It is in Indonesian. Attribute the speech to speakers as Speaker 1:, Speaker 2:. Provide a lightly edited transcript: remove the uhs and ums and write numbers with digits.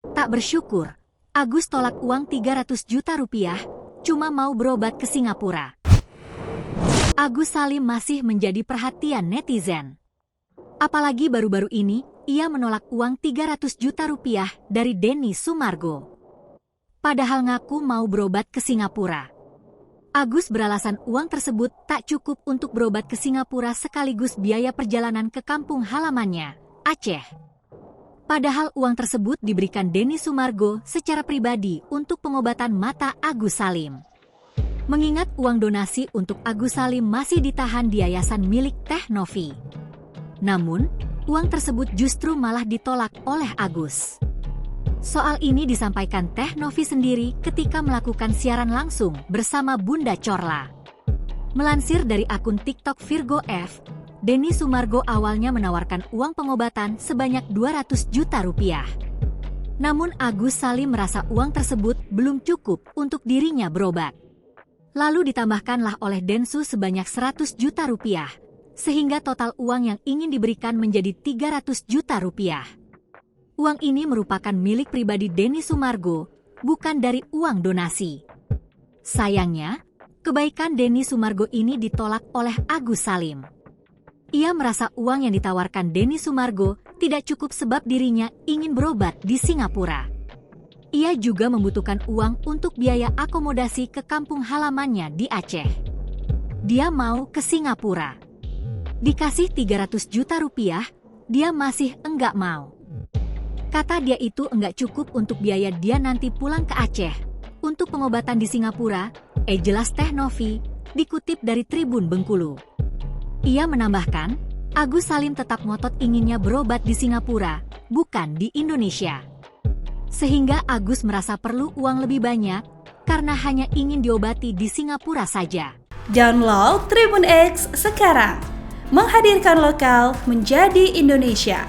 Speaker 1: Tak bersyukur, Agus tolak uang 300 juta rupiah, cuma mau berobat ke Singapura. Agus Salim masih menjadi perhatian netizen. Apalagi baru-baru ini, ia menolak uang 300 juta rupiah dari Denny Sumargo. Padahal ngaku mau berobat ke Singapura. Agus beralasan uang tersebut tak cukup untuk berobat ke Singapura sekaligus biaya perjalanan ke kampung halamannya, Aceh. Padahal uang tersebut diberikan Denny Sumargo secara pribadi untuk pengobatan mata Agus Salim. Mengingat uang donasi untuk Agus Salim masih ditahan di yayasan milik Teh Novi. Namun, uang tersebut justru malah ditolak oleh Agus. Soal ini disampaikan Teh Novi sendiri ketika melakukan siaran langsung bersama Bunda Corla. Melansir dari akun TikTok Virgo F, Denny Sumargo awalnya menawarkan uang pengobatan sebanyak 200 juta rupiah. Namun Agus Salim merasa uang tersebut belum cukup untuk dirinya berobat. Lalu ditambahkanlah oleh Densu sebanyak 100 juta rupiah, sehingga total uang yang ingin diberikan menjadi 300 juta rupiah. Uang ini merupakan milik pribadi Denny Sumargo, bukan dari uang donasi. Sayangnya, kebaikan Denny Sumargo ini ditolak oleh Agus Salim. Ia merasa uang yang ditawarkan Denny Sumargo tidak cukup sebab dirinya ingin berobat di Singapura. Ia juga membutuhkan uang untuk biaya akomodasi ke kampung halamannya di Aceh. Dia mau ke Singapura. Dikasih 300 juta rupiah, dia masih enggak mau. Kata dia itu enggak cukup untuk biaya dia nanti pulang ke Aceh. Untuk pengobatan di Singapura, jelas Teh Novi, dikutip dari Tribun Bengkulu. Ia menambahkan, Agus Salim tetap ngotot inginnya berobat di Singapura, bukan di Indonesia. Sehingga Agus merasa perlu uang lebih banyak, karena hanya ingin diobati di Singapura saja.
Speaker 2: Download Tribun X sekarang, menghadirkan lokal menjadi Indonesia.